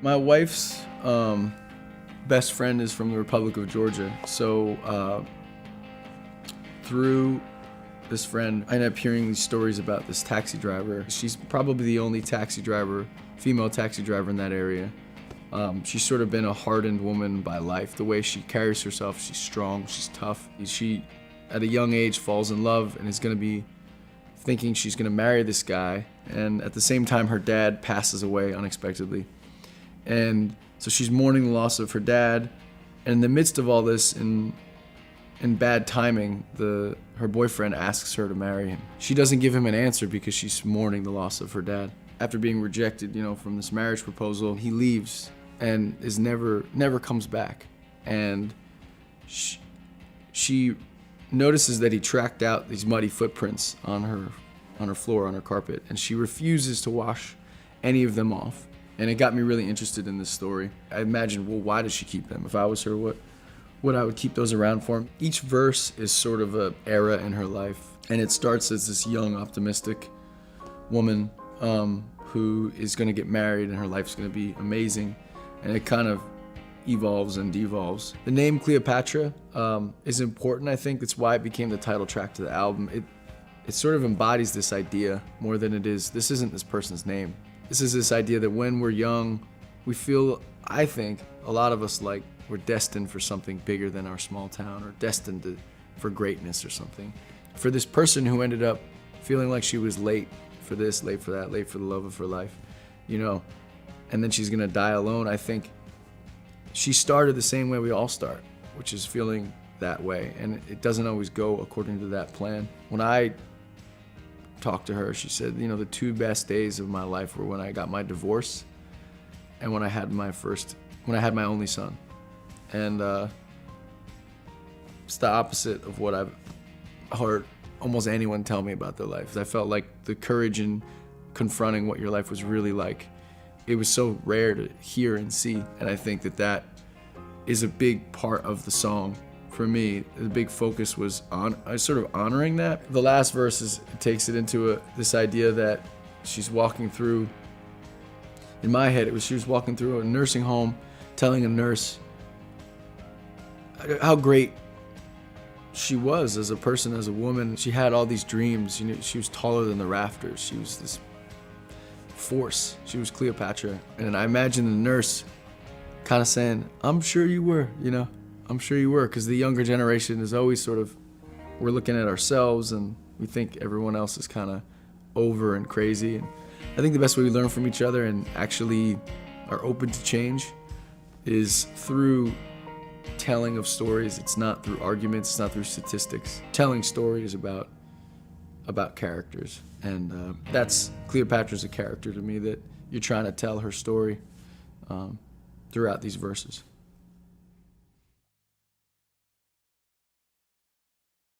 My wife's best friend is from the Republic of Georgia, so through this friend, I ended up hearing these stories about this taxi driver. She's probably the only female taxi driver in that area. She's sort of been a hardened woman by life. The way she carries herself, she's strong, she's tough. She, at a young age, falls in love and is gonna be thinking she's gonna marry this guy. And at the same time, her dad passes away unexpectedly. And so she's mourning the loss of her dad. And in the midst of all this, in bad timing, her boyfriend asks her to marry him. She doesn't give him an answer because she's mourning the loss of her dad. After being rejected, from this marriage proposal, he leaves and never comes back. And she notices that he tracked out these muddy footprints on her floor, on her carpet, and she refuses to wash any of them off. And it got me really interested in this story. I imagined, well, why does she keep them? If I was her, what I would keep those around for. Each verse is sort of an era in her life, and it starts as this young, optimistic woman who is going to get married and her life's going to be amazing, and it kind of evolves and devolves. The name Cleopatra is important, I think. That's why it became the title track to the album. It sort of embodies this idea more than this isn't this person's name. This is this idea that when we're young, we feel, I think, a lot of us like we're destined for something bigger than our small town, or destined for greatness or something. For this person who ended up feeling like she was late for this, late for that, late for the love of her life, and then she's gonna die alone, I think she started the same way we all start, which is feeling that way, and it doesn't always go according to that plan. When I talked to her, she said, the two best days of my life were when I got my divorce and when I had my only son. And it's the opposite of what I've heard almost anyone tell me about their life. I felt like the courage in confronting what your life was really like, it was so rare to hear and see. And I think that is a big part of the song. For me, the big focus was on sort of honoring that. The last verse takes it into this idea that she's walking through, in my head, she was walking through a nursing home, telling a nurse how great she was as a person, as a woman. She had all these dreams. She was taller than the rafters. She was this force. She was Cleopatra. And I imagine the nurse kind of saying, I'm sure you were, I'm sure you were, because the younger generation is always sort of, we're looking at ourselves and we think everyone else is kind of over and crazy. And I think the best way we learn from each other and actually are open to change is through telling of stories. It's not through arguments, it's not through statistics. Telling stories about characters. And that's, Cleopatra's a character to me, that you're trying to tell her story throughout these verses.